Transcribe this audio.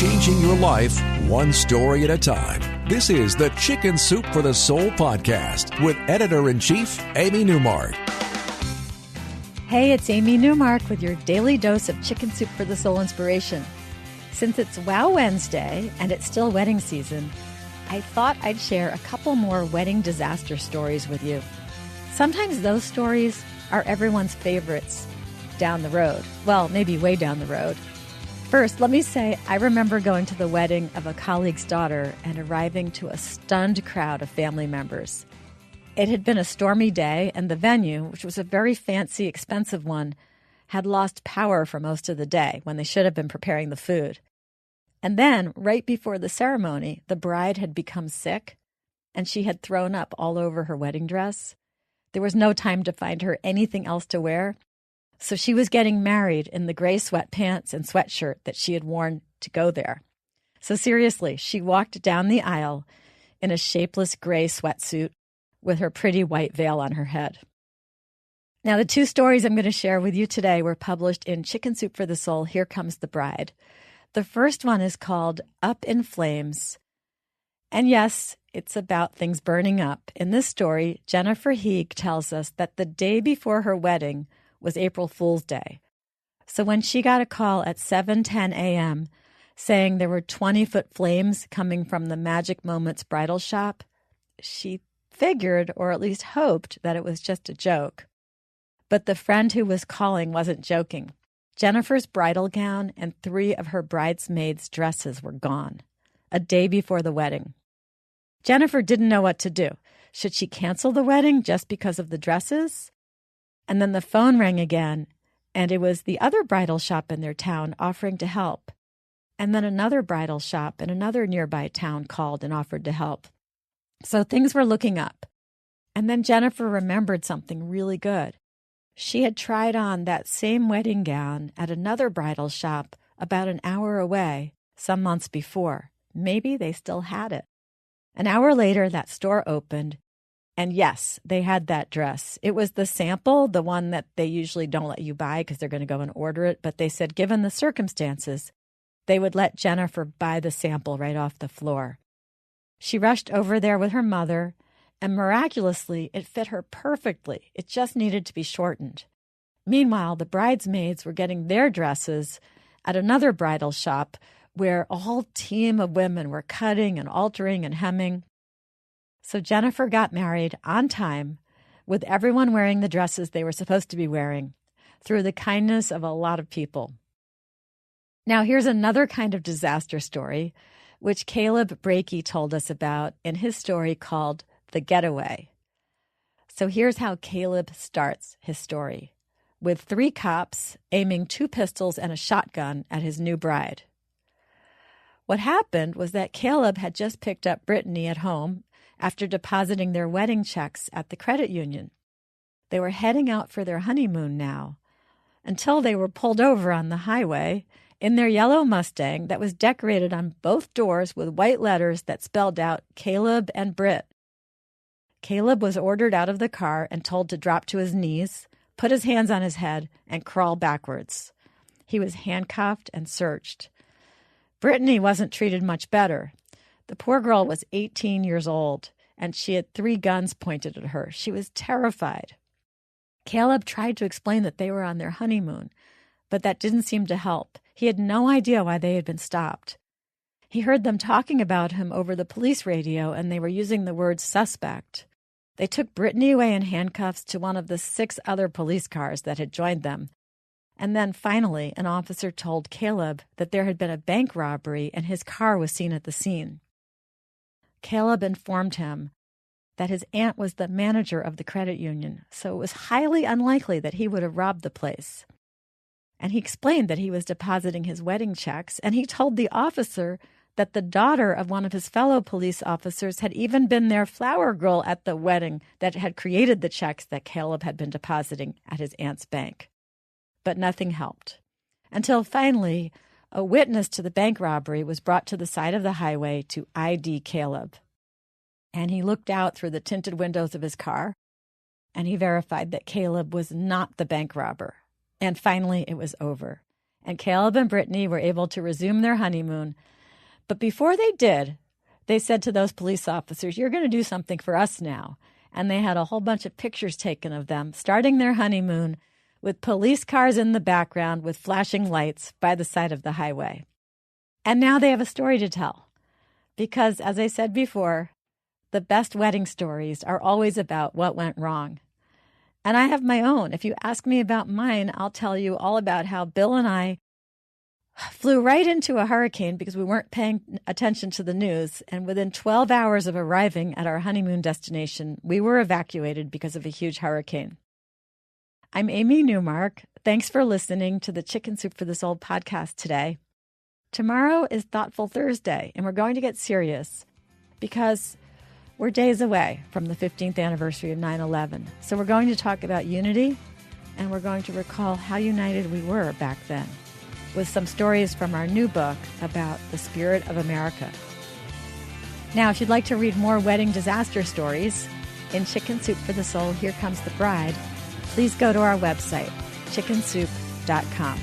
changing your life one story at a time. This is the Chicken Soup for the Soul podcast with Editor-in-Chief Amy Newmark. Hey, it's Amy Newmark with your daily dose of Chicken Soup for the Soul inspiration. Since it's Wow Wednesday and it's still wedding season, I thought I'd share a couple more wedding disaster stories with you. Sometimes those stories are everyone's favorites down the road. Well, maybe way down the road. First, let me say I remember going to the wedding of a colleague's daughter and arriving to a stunned crowd of family members. It had been a stormy day, and the venue, which was a very fancy, expensive one, had lost power for most of the day when they should have been preparing the food. And then, right before the ceremony, the bride had become sick, and she had thrown up all over her wedding dress. There was no time to find her anything else to wear, so she was getting married in the gray sweatpants and sweatshirt that she had worn to go there. So seriously, she walked down the aisle in a shapeless gray sweatsuit with her pretty white veil on her head. Now, the two stories I'm going to share with you today were published in Chicken Soup for the Soul, Here Comes the Bride. The first one is called Up in Flames. And yes, it's about things burning up. In this story, Jennifer Heeg tells us that the day before her wedding was April Fool's Day. So when she got a call at 7:10 a.m. saying there were 20-foot flames coming from the Magic Moments bridal shop, she figured, or at least hoped, that it was just a joke. But the friend who was calling wasn't joking. Jennifer's bridal gown and 3 of her bridesmaids' dresses were gone, a day before the wedding. Jennifer didn't know what to do. Should she cancel the wedding just because of the dresses? And then the phone rang again, and it was the other bridal shop in their town offering to help. And then another bridal shop in another nearby town called and offered to help. So things were looking up. And then Jennifer remembered something really good. She had tried on that same wedding gown at another bridal shop about an hour away some months before. Maybe they still had it. An hour later, that store opened. And yes, they had that dress. It was the sample, the one that they usually don't let you buy because they're going to go and order it. But they said, given the circumstances, they would let Jennifer buy the sample right off the floor. She rushed over there with her mother, and miraculously, it fit her perfectly. It just needed to be shortened. Meanwhile, the bridesmaids were getting their dresses at another bridal shop where a whole team of women were cutting and altering and hemming. So Jennifer got married on time with everyone wearing the dresses they were supposed to be wearing through the kindness of a lot of people. Now, here's another kind of disaster story, which Caleb Brakey told us about in his story called The Getaway. So here's how Caleb starts his story, with 3 cops aiming 2 pistols and a shotgun at his new bride. What happened was that Caleb had just picked up Brittany at home after depositing their wedding checks at the credit union. They were heading out for their honeymoon now, until they were pulled over on the highway in their yellow Mustang that was decorated on both doors with white letters that spelled out Caleb and Britt. Caleb was ordered out of the car and told to drop to his knees, put his hands on his head, and crawl backwards. He was handcuffed and searched. Brittany wasn't treated much better. The poor girl was 18 years old, and she had 3 guns pointed at her. She was terrified. Caleb tried to explain that they were on their honeymoon, but that didn't seem to help. He had no idea why they had been stopped. He heard them talking about him over the police radio, and they were using the word suspect. They took Brittany away in handcuffs to one of the 6 other police cars that had joined them. And then finally, an officer told Caleb that there had been a bank robbery and his car was seen at the scene. Caleb informed him that his aunt was the manager of the credit union, so it was highly unlikely that he would have robbed the place. And he explained that he was depositing his wedding checks, and he told the officer that the daughter of one of his fellow police officers had even been their flower girl at the wedding that had created the checks that Caleb had been depositing at his aunt's bank. But nothing helped, until finally a witness to the bank robbery was brought to the side of the highway to ID Caleb. And he looked out through the tinted windows of his car, and he verified that Caleb was not the bank robber. And finally, it was over. and Caleb and Brittany were able to resume their honeymoon. But before they did, they said to those police officers, "You're going to do something for us now." And they had a whole bunch of pictures taken of them starting their honeymoon with police cars in the background with flashing lights by the side of the highway. And now they have a story to tell. Because, as I said before, the best wedding stories are always about what went wrong. And I have my own. If you ask me about mine, I'll tell you all about how Bill and I flew right into a hurricane because we weren't paying attention to the news. And within 12 hours of arriving at our honeymoon destination, we were evacuated because of a huge hurricane. I'm Amy Newmark. Thanks for listening to the Chicken Soup for the Soul podcast today. Tomorrow is Thoughtful Thursday, and we're going to get serious because we're days away from the 15th anniversary of 9/11. So we're going to talk about unity, and we're going to recall how united we were back then with some stories from our new book about the spirit of America. Now, if you'd like to read more wedding disaster stories in Chicken Soup for the Soul, Here Comes the Bride, please go to our website, chickensoup.com.